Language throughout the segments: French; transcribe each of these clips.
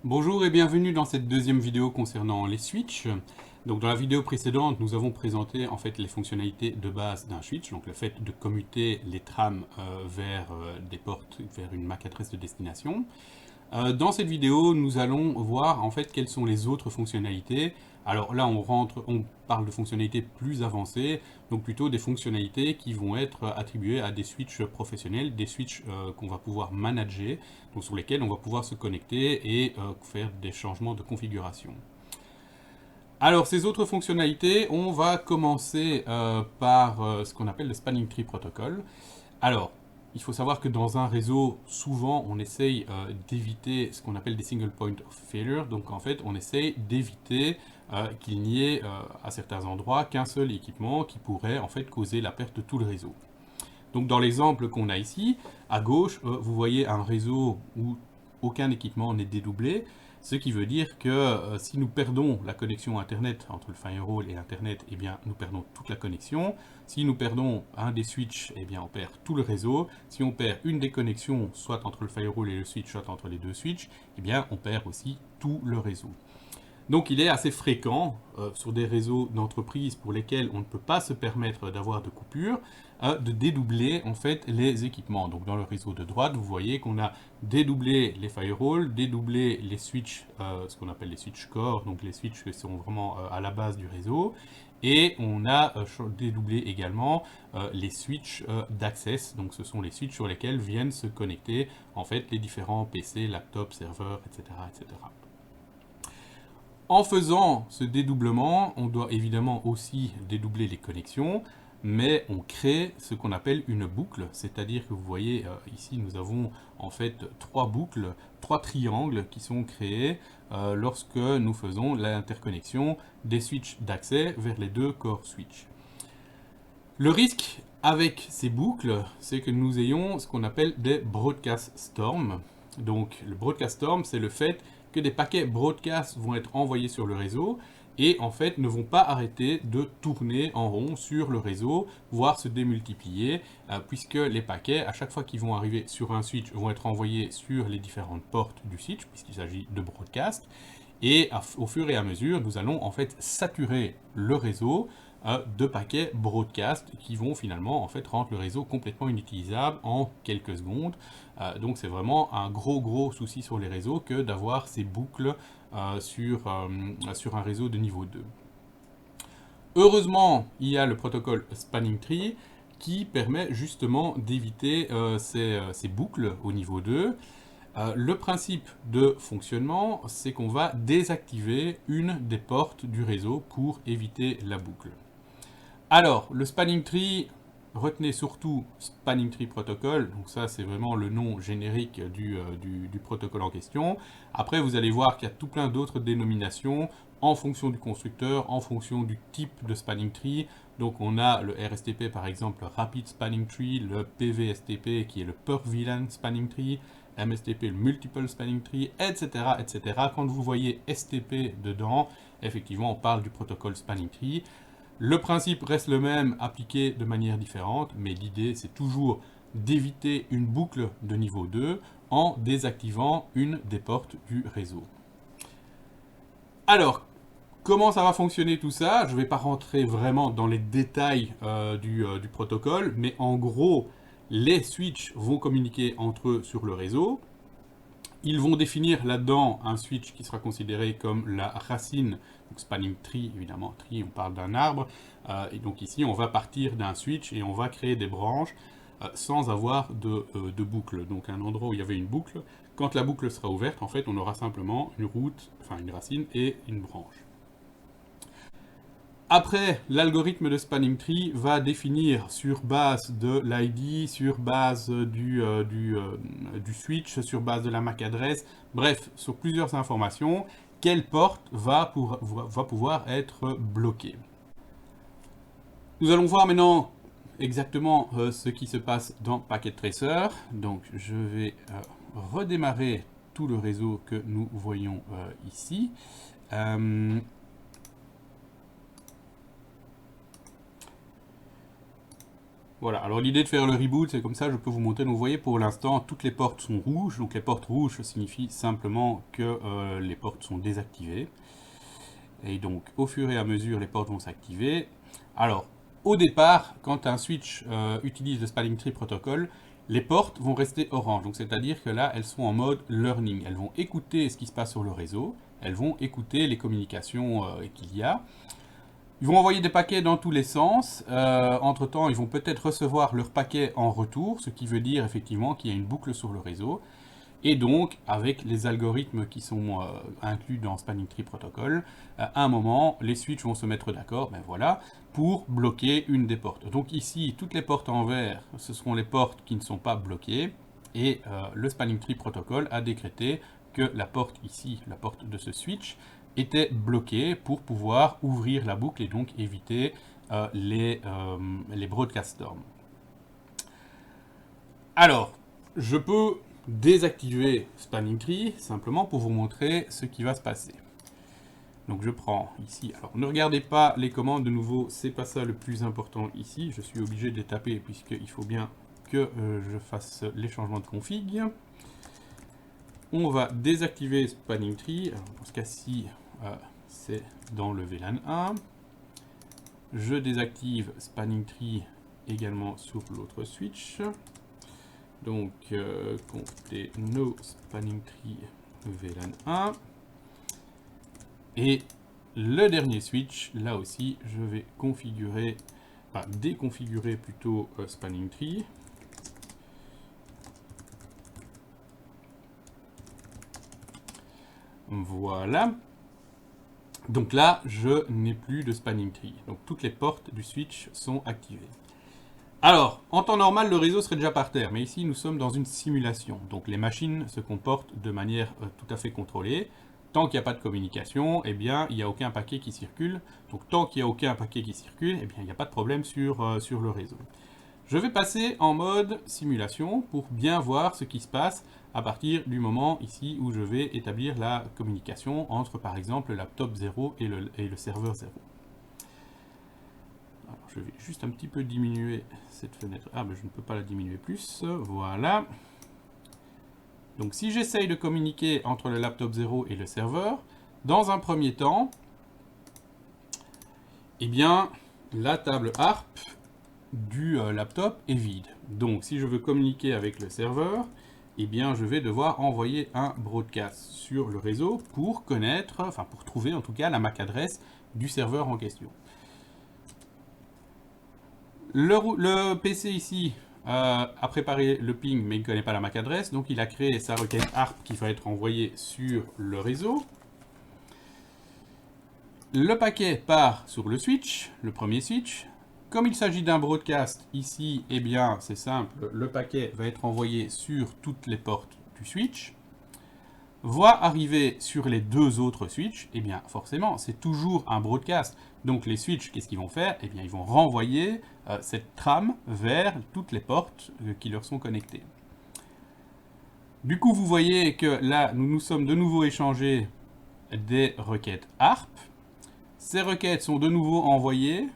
Bonjour et bienvenue dans cette deuxième vidéo concernant les switches. Donc dans la vidéo précédente, nous avons présenté en fait les fonctionnalités de base d'un switch, donc le fait de commuter les trames vers des portes, vers une MAC adresse de destination. Dans cette vidéo, nous allons voir en fait quelles sont les autres fonctionnalités. Alors là, on parle de fonctionnalités plus avancées, donc plutôt des fonctionnalités qui vont être attribuées à des switches professionnels, des switches qu'on va pouvoir manager, donc sur lesquels on va pouvoir se connecter et faire des changements de configuration. Alors ces autres fonctionnalités, on va commencer par ce qu'on appelle le Spanning Tree Protocol. Alors, il faut savoir que dans un réseau, souvent, on essaye d'éviter ce qu'on appelle des single point of failure. Donc, en fait, on essaye d'éviter qu'il n'y ait à certains endroits qu'un seul équipement qui pourrait en fait causer la perte de tout le réseau. Donc, dans l'exemple qu'on a ici, à gauche, vous voyez un réseau où aucun équipement n'est dédoublé. Ce qui veut dire que si nous perdons la connexion Internet entre le firewall et Internet, eh bien, nous perdons toute la connexion. Si nous perdons un des switches, eh bien, on perd tout le réseau. Si on perd une des connexions, soit entre le firewall et le switch, soit entre les deux switches, eh bien, on perd aussi tout le réseau. Donc il est assez fréquent sur des réseaux d'entreprise pour lesquels on ne peut pas se permettre d'avoir de coupure, de dédoubler en fait les équipements. Donc dans le réseau de droite, vous voyez qu'on a dédoublé les firewalls, dédoublé les switches, ce qu'on appelle les switch core, donc les switches qui sont vraiment à la base du réseau. Et on a dédoublé également les switches d'access, donc ce sont les switches sur lesquels viennent se connecter en fait les différents PC, laptops, serveurs, etc., etc. En faisant ce dédoublement, on doit évidemment aussi dédoubler les connexions, mais on crée ce qu'on appelle une boucle, c'est-à-dire que vous voyez ici nous avons en fait trois boucles, trois triangles qui sont créés lorsque nous faisons l'interconnexion des switches d'accès vers les deux core switches. Le risque avec ces boucles, c'est que nous ayons ce qu'on appelle des broadcast storms. Donc le broadcast storm, c'est le fait que des paquets broadcast vont être envoyés sur le réseau et en fait ne vont pas arrêter de tourner en rond sur le réseau, voire se démultiplier, puisque les paquets, à chaque fois qu'ils vont arriver sur un switch, vont être envoyés sur les différentes portes du switch, puisqu'il s'agit de broadcast. Et au fur et à mesure, nous allons en fait saturer le réseau de paquets broadcast qui vont finalement en fait rendre le réseau complètement inutilisable en quelques secondes. Donc c'est vraiment un gros souci sur les réseaux que d'avoir ces boucles sur un réseau de niveau 2. Heureusement, il y a le protocole Spanning Tree qui permet justement d'éviter ces boucles au niveau 2. Le principe de fonctionnement, c'est qu'on va désactiver une des portes du réseau pour éviter la boucle. Alors, le Spanning Tree, retenez surtout Spanning Tree Protocol, donc ça c'est vraiment le nom générique du protocole en question. Après, vous allez voir qu'il y a tout plein d'autres dénominations en fonction du constructeur, en fonction du type de Spanning Tree. Donc on a le RSTP par exemple, Rapid Spanning Tree, le PVSTP qui est le Per VLAN Spanning Tree, MSTP, le Multiple Spanning Tree, etc., etc. Quand vous voyez STP dedans, effectivement on parle du protocole Spanning Tree. Le principe reste le même, appliqué de manière différente, mais l'idée c'est toujours d'éviter une boucle de niveau 2 en désactivant une des portes du réseau. Alors, comment ça va fonctionner tout ça? Je ne vais pas rentrer vraiment dans les détails du protocole, mais en gros, les switches vont communiquer entre eux sur le réseau. Ils vont définir là-dedans un switch qui sera considéré comme la racine, donc spanning tree, évidemment, tree, on parle d'un arbre. Et donc ici, on va partir d'un switch et on va créer des branches sans avoir de boucle. Donc un endroit où il y avait une boucle, quand la boucle sera ouverte, en fait, on aura simplement une route, enfin une racine et une branche. Après, l'algorithme de Spanning Tree va définir sur base de l'ID, sur base du switch, sur base de la MAC adresse, bref, sur plusieurs informations, quelle porte va pouvoir être bloquée. Nous allons voir maintenant exactement ce qui se passe dans Packet Tracer. Donc je vais redémarrer tout le réseau que nous voyons ici. Voilà, alors l'idée de faire le reboot, c'est comme ça, je peux vous montrer. Donc vous voyez, pour l'instant, toutes les portes sont rouges. Donc les portes rouges signifient simplement que les portes sont désactivées. Et donc, au fur et à mesure, les portes vont s'activer. Alors, au départ, quand un switch utilise le Spanning Tree Protocol, les portes vont rester orange. Donc, c'est-à-dire que là, elles sont en mode learning. Elles vont écouter ce qui se passe sur le réseau. Elles vont écouter les communications qu'il y a. Ils vont envoyer des paquets dans tous les sens. Entre-temps, ils vont peut-être recevoir leur paquet en retour, ce qui veut dire effectivement qu'il y a une boucle sur le réseau. Et donc, avec les algorithmes qui sont inclus dans Spanning Tree Protocol, à un moment, les switches vont se mettre d'accord, ben voilà, pour bloquer une des portes. Donc ici, toutes les portes en vert, ce seront les portes qui ne sont pas bloquées. Et le Spanning Tree Protocol a décrété que la porte ici, la porte de ce switch, était bloquée pour pouvoir ouvrir la boucle et donc éviter les broadcast storms. Alors, je peux désactiver Spanning Tree simplement pour vous montrer ce qui va se passer. Donc je prends ici, alors ne regardez pas les commandes de nouveau, c'est pas ça le plus important ici, je suis obligé de les taper puisqu'il faut bien que je fasse les changements de config. On va désactiver Spanning Tree, alors dans ce cas-ci c'est dans le VLAN 1. Je désactive Spanning Tree également sur l'autre switch. Donc, comptez no Spanning Tree VLAN 1. Et le dernier switch, là aussi, je vais configurer, enfin déconfigurer plutôt Spanning Tree. Voilà. Donc là, je n'ai plus de Spanning Tree. Donc toutes les portes du switch sont activées. Alors, en temps normal, le réseau serait déjà par terre, mais ici, nous sommes dans une simulation. Donc, les machines se comportent de manière tout à fait contrôlée. Tant qu'il n'y a pas de communication, eh bien, il n'y a aucun paquet qui circule. Donc, tant qu'il n'y a aucun paquet qui circule, eh bien, il n'y a pas de problème sur le réseau. Je vais passer en mode simulation pour bien voir ce qui se passe à partir du moment ici où je vais établir la communication entre, par exemple, le laptop 0 et le serveur 0. Alors, je vais juste un petit peu diminuer cette fenêtre. Ah, mais je ne peux pas la diminuer plus. Voilà. Donc, si j'essaye de communiquer entre le laptop 0 et le serveur, dans un premier temps, eh bien, la table ARP du laptop est vide. Donc, si je veux communiquer avec le serveur, eh bien, je vais devoir envoyer un broadcast sur le réseau pour connaître, enfin, pour trouver en tout cas la MAC adresse du serveur en question. Le PC ici a préparé le ping, mais il ne connaît pas la MAC adresse, donc il a créé sa requête ARP qui va être envoyée sur le réseau. Le paquet part sur le switch, le premier switch. Comme il s'agit d'un broadcast, ici, eh bien, c'est simple, le paquet va être envoyé sur toutes les portes du switch. Va arriver sur les deux autres switches, eh bien forcément c'est toujours un broadcast. Donc les switches, qu'est-ce qu'ils vont faire? Eh bien ils vont renvoyer cette trame vers toutes les portes qui leur sont connectées. Du coup vous voyez que là nous nous sommes de nouveau échangés des requêtes ARP. Ces requêtes sont de nouveau envoyées.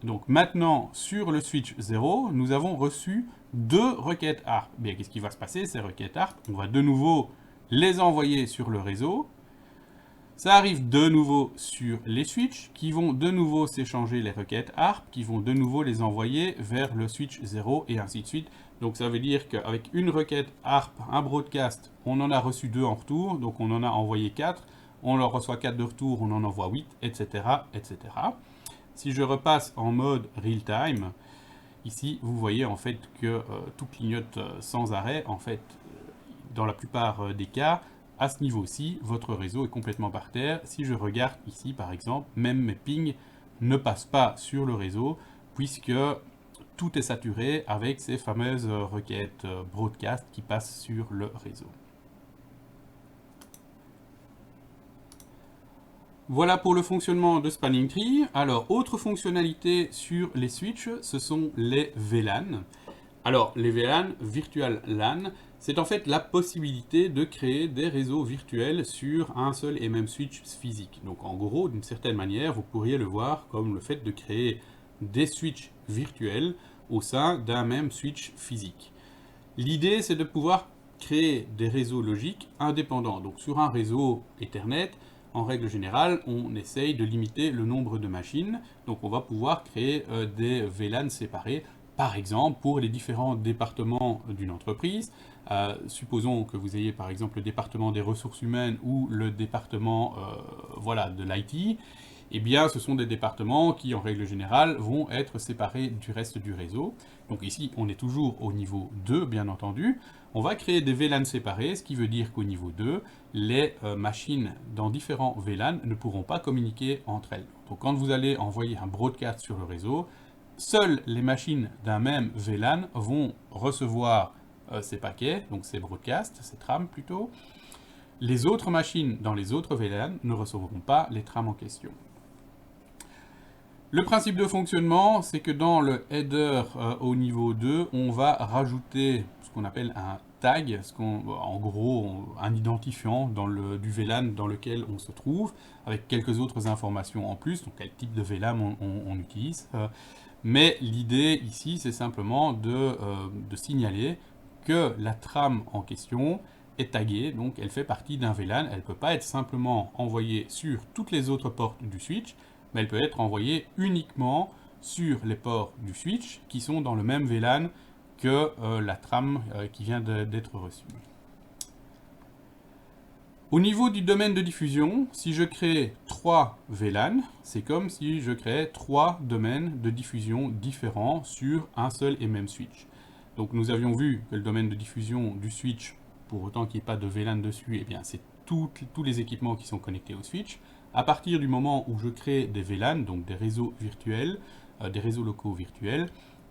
Donc maintenant sur le switch 0, nous avons reçu deux requêtes ARP. Bien qu'est-ce qui va se passer? Ces requêtes ARP, on va de nouveau les envoyer sur le réseau. Ça arrive de nouveau sur les switches qui vont de nouveau s'échanger les requêtes ARP, qui vont de nouveau les envoyer vers le switch 0 et ainsi de suite. Donc ça veut dire qu'avec une requête ARP, un broadcast, on en a reçu 2 en retour, donc on en a envoyé 4. On en reçoit 4 de retour, on en envoie 8, etc. etc. Si je repasse en mode real time, ici vous voyez en fait que tout clignote sans arrêt. En fait, dans la plupart des cas, à ce niveau-ci, votre réseau est complètement par terre. Si je regarde ici, par exemple, même mes pings ne passent pas sur le réseau, puisque tout est saturé avec ces fameuses requêtes broadcast qui passent sur le réseau. Voilà pour le fonctionnement de Spanning Tree. Alors, autre fonctionnalité sur les switches, ce sont les VLAN. Alors, les VLAN, Virtual LAN, c'est en fait la possibilité de créer des réseaux virtuels sur un seul et même switch physique. Donc en gros, d'une certaine manière, vous pourriez le voir comme le fait de créer des switches virtuels au sein d'un même switch physique. L'idée, c'est de pouvoir créer des réseaux logiques indépendants. Donc sur un réseau Ethernet, en règle générale, on essaye de limiter le nombre de machines. Donc on va pouvoir créer des VLAN séparés, par exemple pour les différents départements d'une entreprise. Supposons que vous ayez par exemple le département des ressources humaines ou le département voilà, de l'IT. Eh bien, ce sont des départements qui, en règle générale, vont être séparés du reste du réseau. Donc ici, on est toujours au niveau 2, bien entendu. On va créer des VLAN séparés, ce qui veut dire qu'au niveau 2, les machines dans différents VLAN ne pourront pas communiquer entre elles. Donc quand vous allez envoyer un broadcast sur le réseau, seules les machines d'un même VLAN vont recevoir ces paquets, donc ces broadcasts, ces trames plutôt. Les autres machines dans les autres VLAN ne recevront pas les trames en question. Le principe de fonctionnement, c'est que dans le header au niveau 2, on va rajouter ce qu'on appelle un tag, en gros un identifiant du VLAN dans lequel on se trouve, avec quelques autres informations en plus, donc quel type de VLAN on utilise. Mais l'idée ici, c'est simplement de signaler que la trame en question est taguée, donc elle fait partie d'un VLAN, elle ne peut pas être simplement envoyée sur toutes les autres portes du switch, mais elle peut être envoyée uniquement sur les ports du switch qui sont dans le même VLAN que la trame qui vient d'être reçue. Au niveau du domaine de diffusion, si je crée 3 VLAN, c'est comme si je créais 3 domaines de diffusion différents sur un seul et même switch. Donc nous avions vu que le domaine de diffusion du switch, pour autant qu'il n'y ait pas de VLAN dessus, eh bien c'est tous les équipements qui sont connectés au switch. À partir du moment où je crée des VLAN, donc des réseaux virtuels, des réseaux locaux virtuels,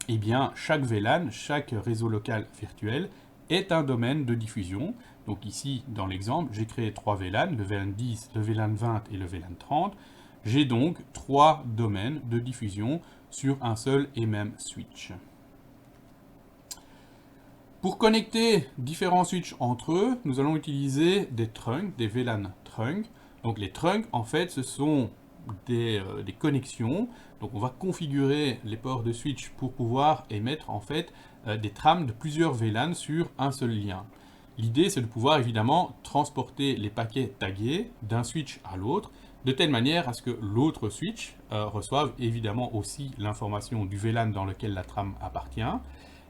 eh bien chaque VLAN, chaque réseau local virtuel est un domaine de diffusion. Donc ici, dans l'exemple, j'ai créé 3 VLAN, le VLAN 10, le VLAN 20 et le VLAN 30. J'ai donc 3 domaines de diffusion sur un seul et même switch. Pour connecter différents switches entre eux, nous allons utiliser des trunks, des VLAN trunks. Donc les trunks, en fait, ce sont des connexions. Donc on va configurer les ports de switch pour pouvoir émettre en fait des trames de plusieurs VLAN sur un seul lien. L'idée, c'est de pouvoir évidemment transporter les paquets tagués d'un switch à l'autre, de telle manière à ce que l'autre switch reçoive évidemment aussi l'information du VLAN dans lequel la trame appartient,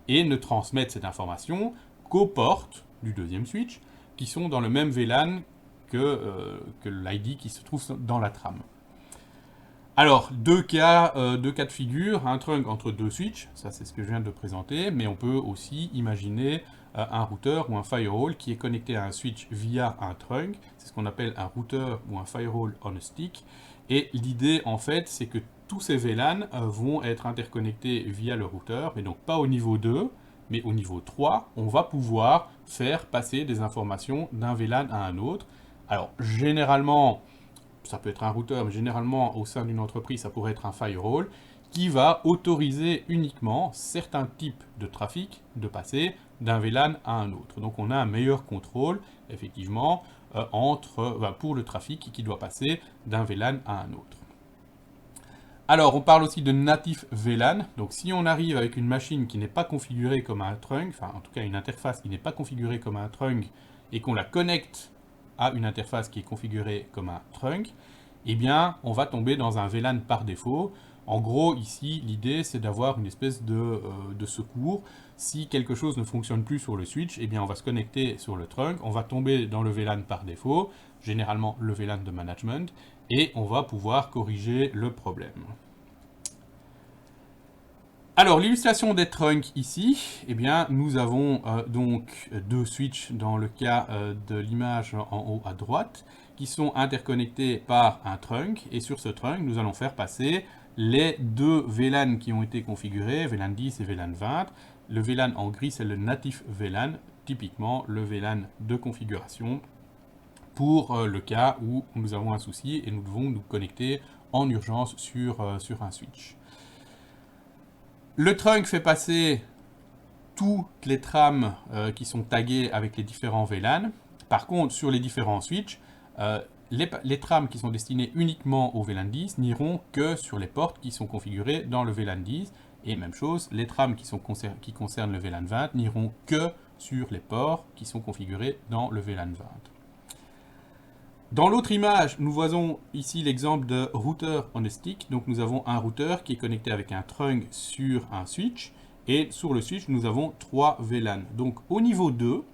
et ne transmette cette information qu'aux portes du deuxième switch, qui sont dans le même VLAN que l'ID qui se trouve dans la trame. Alors, deux cas de figure, un trunk entre deux switches, ça c'est ce que je viens de présenter, mais on peut aussi imaginer un routeur ou un firewall qui est connecté à un switch via un trunk, c'est ce qu'on appelle un routeur ou un firewall on a stick, et l'idée en fait c'est que tous ces VLAN vont être interconnectés via le routeur, mais donc pas au niveau 2, mais au niveau 3, on va pouvoir faire passer des informations d'un VLAN à un autre. Alors généralement, ça peut être un routeur, mais généralement au sein d'une entreprise, ça pourrait être un firewall qui va autoriser uniquement certains types de trafic de passer d'un VLAN à un autre. Donc on a un meilleur contrôle, effectivement, pour le trafic qui doit passer d'un VLAN à un autre. Alors, on parle aussi de natif VLAN. Donc, si on arrive avec une machine qui n'est pas configurée comme un trunk, enfin, en tout cas, une interface qui n'est pas configurée comme un trunk, et qu'on la connecte à une interface qui est configurée comme un trunk, eh bien, on va tomber dans un VLAN par défaut. En gros, ici, l'idée, c'est d'avoir une espèce de secours. Si quelque chose ne fonctionne plus sur le switch, eh bien, on va se connecter sur le trunk, on va tomber dans le VLAN par défaut, généralement le VLAN de management, et on va pouvoir corriger le problème. Alors, l'illustration des trunks ici, eh bien, nous avons donc deux switches dans le cas de l'image en haut à droite, qui sont interconnectés par un trunk, et sur ce trunk, nous allons faire passer les deux VLAN qui ont été configurés, VLAN 10 et VLAN 20. Le VLAN en gris, c'est le natif VLAN, typiquement le VLAN de configuration, pour le cas où nous avons un souci et nous devons nous connecter en urgence sur un switch. Le trunk fait passer toutes les trames qui sont taguées avec les différents VLAN. Par contre, sur les différents switches, les trames qui sont destinées uniquement au VLAN 10 n'iront que sur les portes qui sont configurées dans le VLAN 10 Et même chose, les trames qui concernent le VLAN 20 n'iront que sur les ports qui sont configurés dans le VLAN 20. Dans l'autre image, nous voyons ici l'exemple de routeur on a stick. Donc nous avons un routeur qui est connecté avec un trunk sur un switch. Et sur le switch, nous avons 3 VLAN. Donc au niveau 2,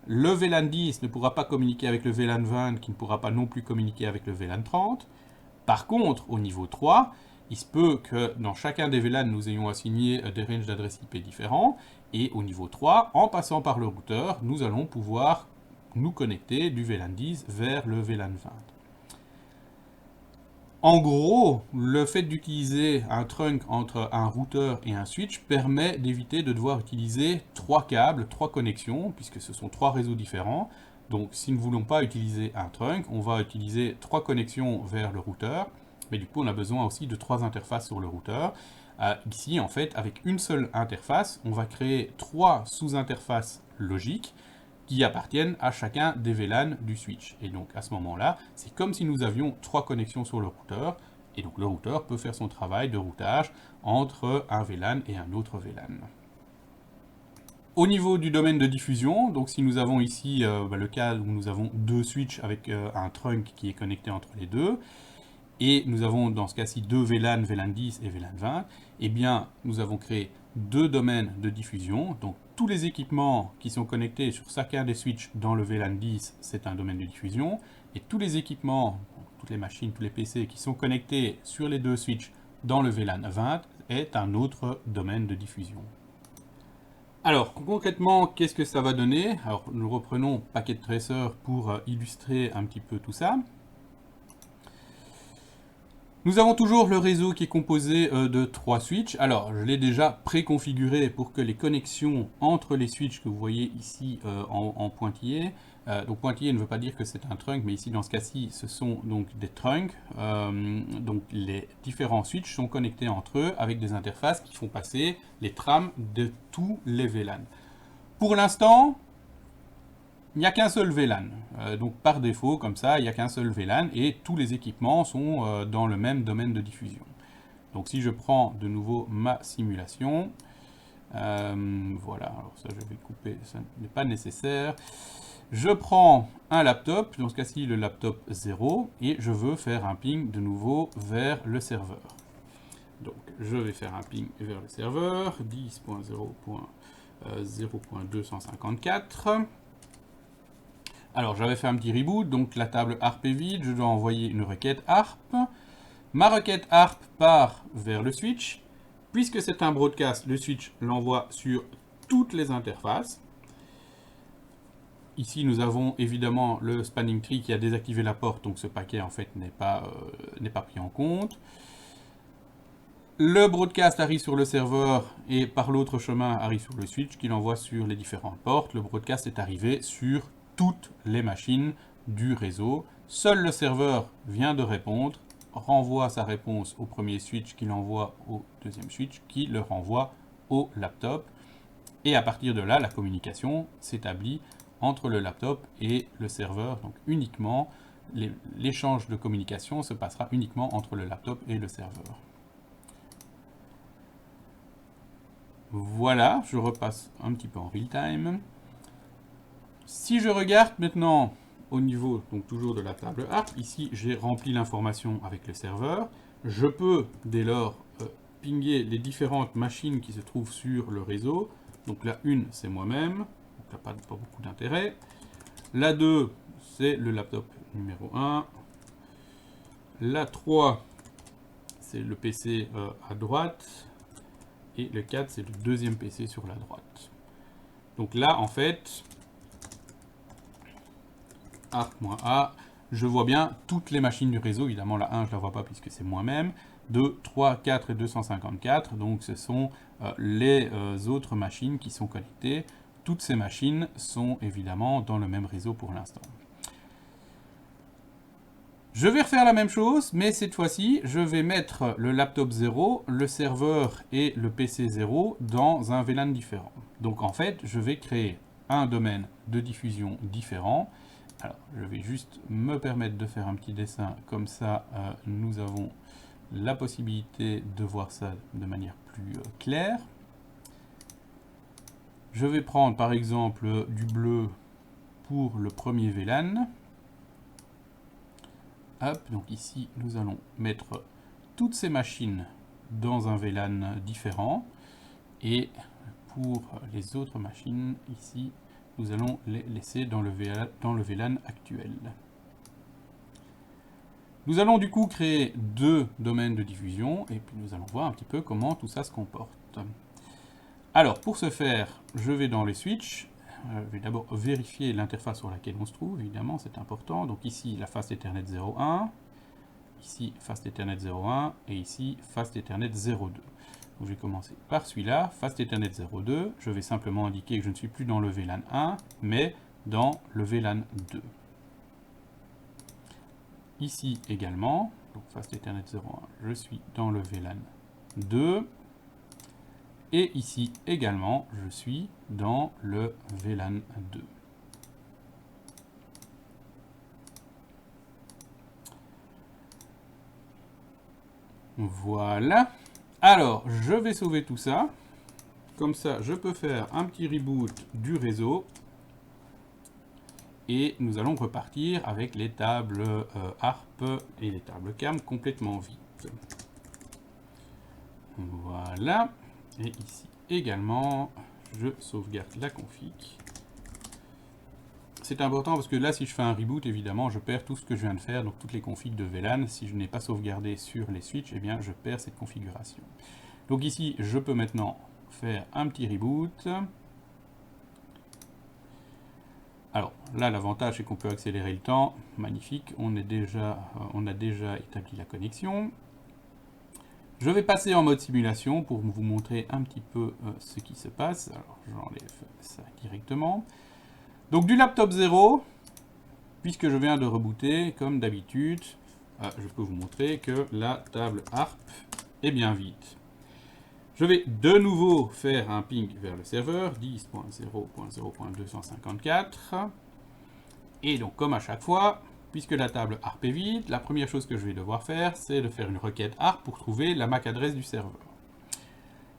le VLAN 10 ne pourra pas communiquer avec le VLAN 20, qui ne pourra pas non plus communiquer avec le VLAN 30. Par contre, au niveau 3, il se peut que dans chacun des VLAN, nous ayons assigné des ranges d'adresse IP différents. Et au niveau 3, en passant par le routeur, nous allons pouvoir nous connecter du VLAN 10 vers le VLAN 20. En gros, le fait d'utiliser un trunk entre un routeur et un switch permet d'éviter de devoir utiliser 3 câbles, 3 connexions, puisque ce sont 3 réseaux différents. Donc si nous ne voulons pas utiliser un trunk, on va utiliser 3 connexions vers le routeur, mais du coup on a besoin aussi de 3 interfaces sur le routeur. Ici, en fait, avec une seule interface, on va créer 3 sous-interfaces logiques qui appartiennent à chacun des VLAN du switch. Et donc à ce moment-là, c'est comme si nous avions 3 connexions sur le routeur, et donc le routeur peut faire son travail de routage entre un VLAN et un autre VLAN. Au niveau du domaine de diffusion, donc si nous avons ici le cas où nous avons 2 switches avec un trunk qui est connecté entre les deux, et nous avons dans ce cas-ci 2 VLAN, VLAN 10 et VLAN 20, eh bien nous avons créé 2 domaines de diffusion. Donc tous les équipements qui sont connectés sur chacun des switches dans le VLAN 10, c'est un domaine de diffusion. Et tous les équipements, toutes les machines, tous les PC qui sont connectés sur les 2 switches dans le VLAN 20 est un autre domaine de diffusion. Alors concrètement, qu'est-ce que ça va donner? Alors nous reprenons Packet Tracer pour illustrer un petit peu tout ça. Nous avons toujours le réseau qui est composé de 3 switches. Alors, je l'ai déjà préconfiguré pour que les connexions entre les switches que vous voyez ici en pointillé, donc pointillé ne veut pas dire que c'est un trunk, mais ici dans ce cas-ci, ce sont donc des trunks. Donc les différents switches sont connectés entre eux avec des interfaces qui font passer les trames de tous les VLAN. Pour l'instant, il n'y a qu'un seul VLAN, donc par défaut, comme ça, il n'y a qu'un seul VLAN et tous les équipements sont dans le même domaine de diffusion. Donc si je prends de nouveau ma simulation, voilà, alors ça je vais couper, ça n'est pas nécessaire. Je prends un laptop, dans ce cas-ci le laptop 0, et je veux faire un ping de nouveau vers le serveur. Donc je vais faire un ping vers le serveur, 10.0.0.254. Alors j'avais fait un petit reboot, donc la table ARP est vide, je dois envoyer une requête ARP. Ma requête ARP part vers le switch. Puisque c'est un broadcast, le switch l'envoie sur toutes les interfaces. Ici nous avons évidemment le spanning tree qui a désactivé la porte, donc ce paquet en fait n'est pas pris en compte. Le broadcast arrive sur le serveur et par l'autre chemin arrive sur le switch qui l'envoie sur les différentes portes. Le broadcast est arrivé sur toutes les machines du réseau. Seul le serveur vient de répondre, renvoie sa réponse au premier switch qui l'envoie au deuxième switch qui le renvoie au laptop. Et à partir de là, la communication s'établit entre le laptop et le serveur. Donc uniquement, l'échange de communication se passera uniquement entre le laptop et le serveur. Voilà, je repasse un petit peu en real time. Si je regarde maintenant au niveau, donc toujours de la table ARP, ici j'ai rempli l'information avec le serveur. Je peux dès lors pinguer les différentes machines qui se trouvent sur le réseau. Donc la 1 c'est moi-même, donc là pas beaucoup d'intérêt. La 2 c'est le laptop numéro 1. La 3 c'est le PC à droite. Et le 4 c'est le deuxième PC sur la droite. Donc là en fait, ARP-A, je vois bien toutes les machines du réseau. Évidemment, la 1, je ne la vois pas puisque c'est moi-même. 2, 3, 4 et 254. Donc, ce sont les autres machines qui sont connectées. Toutes ces machines sont évidemment dans le même réseau pour l'instant. Je vais refaire la même chose, mais cette fois-ci, je vais mettre le laptop 0, le serveur et le PC 0 dans un VLAN différent. Donc, en fait, je vais créer un domaine de diffusion différent. Alors, je vais juste me permettre de faire un petit dessin, comme ça, nous avons la possibilité de voir ça de manière plus claire. Je vais prendre par exemple du bleu pour le premier VLAN. Hop, donc ici nous allons mettre toutes ces machines dans un VLAN différent. Et pour les autres machines, ici, nous allons les laisser dans le VLAN actuel. Nous allons du coup créer deux domaines de diffusion et puis nous allons voir un petit peu comment tout ça se comporte. Alors pour ce faire, je vais dans les switches. Je vais d'abord vérifier l'interface sur laquelle on se trouve, évidemment c'est important. Donc ici la Fast Ethernet 0.1, ici Fast Ethernet 0.1 et ici Fast Ethernet 0.2. Donc je vais commencer par celui-là, Fast Ethernet 0.2. Je vais simplement indiquer que je ne suis plus dans le VLAN 1, mais dans le VLAN 2. Ici également, donc Fast Ethernet 0.1, je suis dans le VLAN 2. Et ici également, je suis dans le VLAN 2. Voilà. Alors, je vais sauver tout ça. Comme ça, je peux faire un petit reboot du réseau. Et nous allons repartir avec les tables ARP et les tables CAM complètement vides. Voilà. Et ici également, je sauvegarde la config. C'est important parce que là, si je fais un reboot, évidemment, je perds tout ce que je viens de faire, donc toutes les configs de VLAN. Si je n'ai pas sauvegardé sur les switches, eh bien, je perds cette configuration. Donc ici, je peux maintenant faire un petit reboot. Alors là, l'avantage, c'est qu'on peut accélérer le temps. Magnifique, on a déjà établi la connexion. Je vais passer en mode simulation pour vous montrer un petit peu ce qui se passe. Alors, j'enlève ça directement. Donc, du laptop 0, puisque je viens de rebooter, comme d'habitude, je peux vous montrer que la table ARP est bien vide. Je vais de nouveau faire un ping vers le serveur, 10.0.0.254. Et donc, comme à chaque fois, puisque la table ARP est vide, la première chose que je vais devoir faire, c'est de faire une requête ARP pour trouver la MAC adresse du serveur.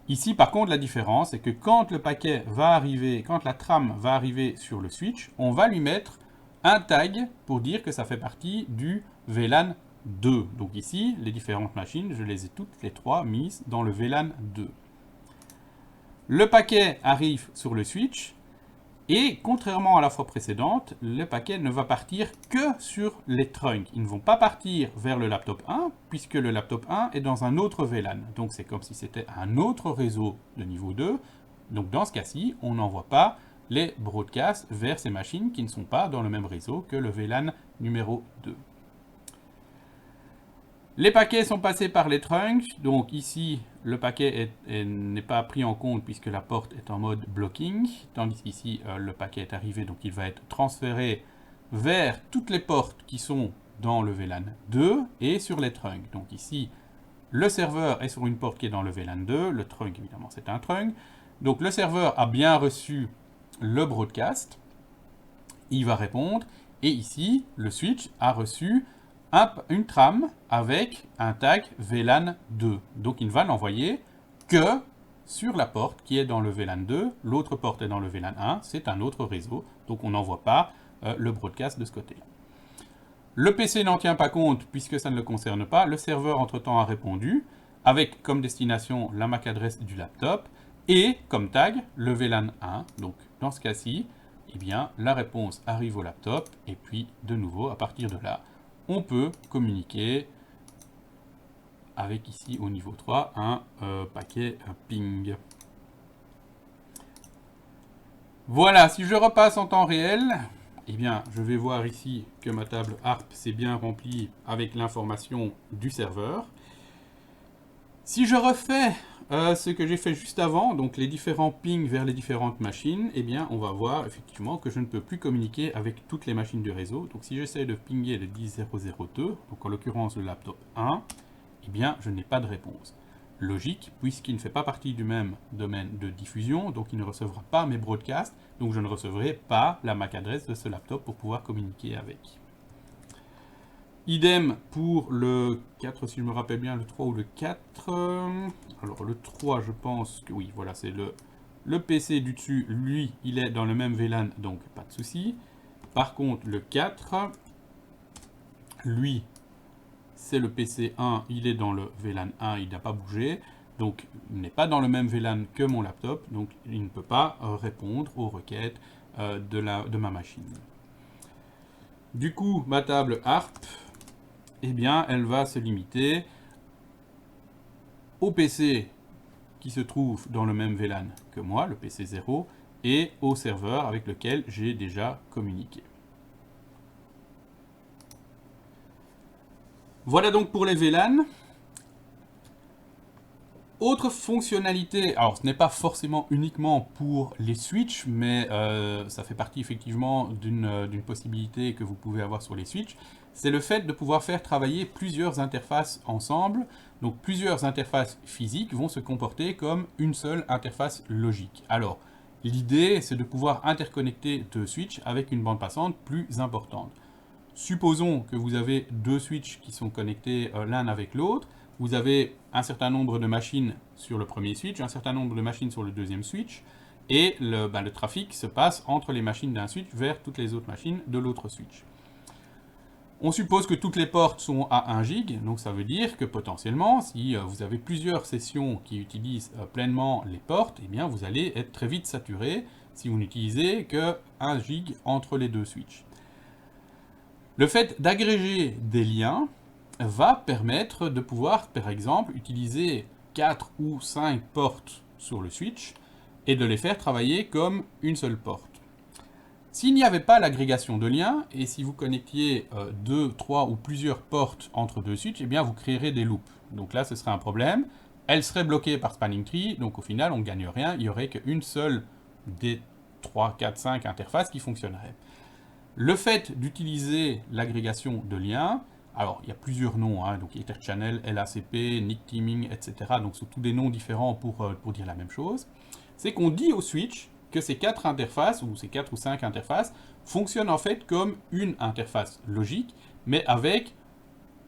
Ici, par contre, la différence, c'est que quand le paquet va arriver, quand la trame va arriver sur le switch, on va lui mettre un tag pour dire que ça fait partie du VLAN 2. Donc ici, les différentes machines, je les ai toutes les trois mises dans le VLAN 2. Le paquet arrive sur le switch et contrairement à la fois précédente, le paquet ne va partir que sur les trunks. Ils ne vont pas partir vers le laptop 1 puisque le laptop 1 est dans un autre VLAN. Donc c'est comme si c'était un autre réseau de niveau 2. Donc dans ce cas-ci, on n'envoie pas les broadcasts vers ces machines qui ne sont pas dans le même réseau que le VLAN numéro 2. Les paquets sont passés par les trunks, donc ici le paquet n'est pas pris en compte puisque la porte est en mode blocking, tandis qu'ici le paquet est arrivé, donc il va être transféré vers toutes les portes qui sont dans le VLAN 2 et sur les trunks. Donc ici le serveur est sur une porte qui est dans le VLAN 2, le trunk évidemment c'est un trunk, donc le serveur a bien reçu le broadcast, il va répondre, et ici le switch a reçu une trame avec un tag VLAN 2. Donc il va l'envoyer que sur la porte qui est dans le VLAN 2. L'autre porte est dans le VLAN 1. C'est un autre réseau. Donc on n'envoie pas le broadcast de ce côté-là. Le PC n'en tient pas compte puisque ça ne le concerne pas. Le serveur entre-temps a répondu avec comme destination la MAC adresse du laptop et comme tag le VLAN 1. Donc dans ce cas-ci, eh bien, la réponse arrive au laptop et puis de nouveau à partir de là, on peut communiquer avec ici au niveau 3 un paquet ping. Voilà, si je repasse en temps réel, eh bien, je vais voir ici que ma table ARP s'est bien remplie avec l'information du serveur. Si je refais ce que j'ai fait juste avant, donc les différents pings vers les différentes machines, eh bien, on va voir effectivement que je ne peux plus communiquer avec toutes les machines du réseau. Donc si j'essaie de pinguer le 10.0.0.2, donc en l'occurrence le laptop 1, eh bien, je n'ai pas de réponse. Logique, puisqu'il ne fait pas partie du même domaine de diffusion, donc il ne recevra pas mes broadcasts, donc je ne recevrai pas la MAC adresse de ce laptop pour pouvoir communiquer avec. Idem pour le 4, si je me rappelle bien, le 3 ou le 4. Alors le 3, je pense que oui, voilà, c'est le PC du dessus, lui, il est dans le même VLAN, donc pas de souci. Par contre, le 4, lui, c'est le PC 1, il est dans le VLAN 1, il n'a pas bougé. Donc, il n'est pas dans le même VLAN que mon laptop, donc il ne peut pas répondre aux requêtes de ma machine. Du coup, ma table ARP, eh bien, elle va se limiter au PC qui se trouve dans le même VLAN que moi, le PC 0, et au serveur avec lequel j'ai déjà communiqué. Voilà donc pour les VLAN. Autre fonctionnalité, alors ce n'est pas forcément uniquement pour les switches, mais ça fait partie effectivement d'une possibilité que vous pouvez avoir sur les switches, c'est le fait de pouvoir faire travailler plusieurs interfaces ensemble. Donc plusieurs interfaces physiques vont se comporter comme une seule interface logique. Alors l'idée c'est de pouvoir interconnecter deux switches avec une bande passante plus importante. Supposons que vous avez deux switches qui sont connectés l'un avec l'autre. Vous avez un certain nombre de machines sur le premier switch, un certain nombre de machines sur le deuxième switch, et le trafic se passe entre les machines d'un switch vers toutes les autres machines de l'autre switch. On suppose que toutes les portes sont à 1 gig, donc ça veut dire que potentiellement, si vous avez plusieurs sessions qui utilisent pleinement les portes, eh bien vous allez être très vite saturé si vous n'utilisez que 1 gig entre les deux switches. Le fait d'agréger des liens va permettre de pouvoir, par exemple, utiliser 4 ou 5 portes sur le switch et de les faire travailler comme une seule porte. S'il n'y avait pas l'agrégation de liens, et si vous connectiez 2, 3 ou plusieurs portes entre deux switches, eh bien vous créerez des loops. Donc là, ce serait un problème. Elle serait bloquée par Spanning Tree, donc au final, on ne gagne rien. Il n'y aurait qu'une seule des 3, 4, 5 interfaces qui fonctionnerait. Le fait d'utiliser l'agrégation de liens, alors il y a plusieurs noms, hein, donc Etherchannel, LACP, Nick Teaming, etc. Donc ce sont tous des noms différents pour dire la même chose. C'est qu'on dit au switch que ces 4 interfaces, ou ces 4 ou 5 interfaces, fonctionnent en fait comme une interface logique, mais avec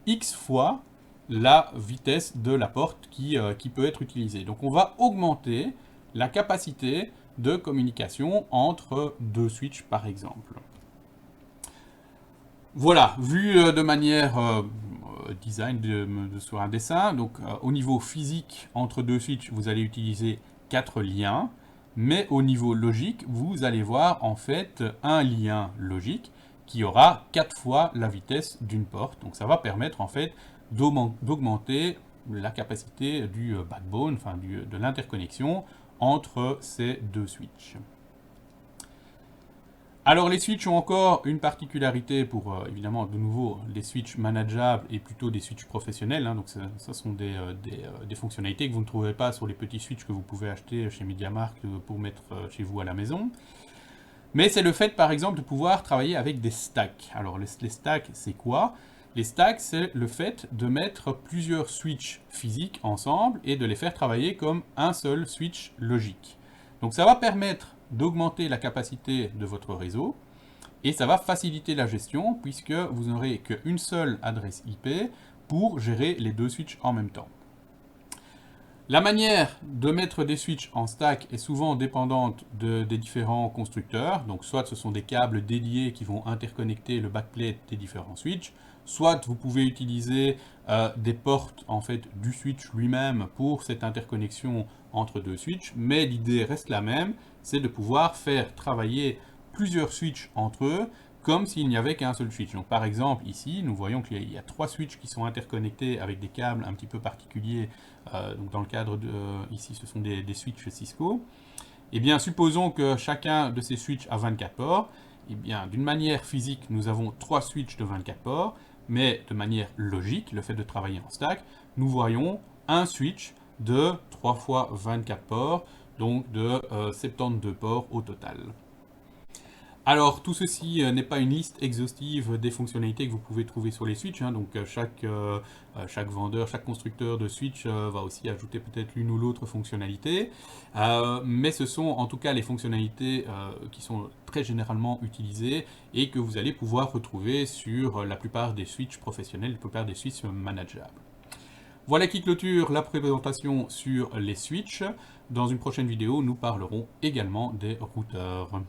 X fois la vitesse de la porte qui peut être utilisée. Donc on va augmenter la capacité de communication entre deux switches par exemple. Voilà, vu de manière design sur un dessin, donc au niveau physique, entre deux switches, vous allez utiliser 4 liens, mais au niveau logique, vous allez voir en fait un lien logique qui aura 4 fois la vitesse d'une porte. Donc ça va permettre en fait d'augmenter la capacité du backbone, enfin de l'interconnexion entre ces deux switches. Alors les switches ont encore une particularité pour, évidemment, de nouveau, des switches manageables et plutôt des switches professionnels. Hein, donc ça sont des fonctionnalités que vous ne trouverez pas sur les petits switches que vous pouvez acheter chez MediaMarkt pour mettre chez vous à la maison. Mais c'est le fait, par exemple, de pouvoir travailler avec des stacks. Alors les stacks, c'est quoi? Les stacks, c'est le fait de mettre plusieurs switches physiques ensemble et de les faire travailler comme un seul switch logique. Donc ça va permettre d'augmenter la capacité de votre réseau et ça va faciliter la gestion puisque vous n'aurez qu'une seule adresse IP pour gérer les deux switches en même temps. La manière de mettre des switches en stack est souvent dépendante des différents constructeurs. Donc soit ce sont des câbles dédiés qui vont interconnecter le backplate des différents switches, soit vous pouvez utiliser des portes en fait du switch lui-même pour cette interconnexion entre deux switches, mais l'idée reste la même, c'est de pouvoir faire travailler plusieurs switches entre eux comme s'il n'y avait qu'un seul switch. Donc par exemple ici, nous voyons qu'il y a 3 switches qui sont interconnectés avec des câbles un petit peu particuliers. Donc dans le cadre de ici, ce sont des switches Cisco. Et bien, supposons que chacun de ces switches a 24 ports. Et bien, d'une manière physique, nous avons 3 switches de 24 ports, mais de manière logique, le fait de travailler en stack, nous voyons un switch de 3 fois 24 ports, donc de 72 ports au total. Alors, tout ceci n'est pas une liste exhaustive des fonctionnalités que vous pouvez trouver sur les Switch, hein. Donc, chaque vendeur, chaque constructeur de Switch va aussi ajouter peut-être l'une ou l'autre fonctionnalité. Mais ce sont en tout cas les fonctionnalités qui sont très généralement utilisées et que vous allez pouvoir retrouver sur la plupart des Switch professionnels, la plupart des Switch manageables. Voilà qui clôture la présentation sur les Switch. Dans une prochaine vidéo, nous parlerons également des routeurs.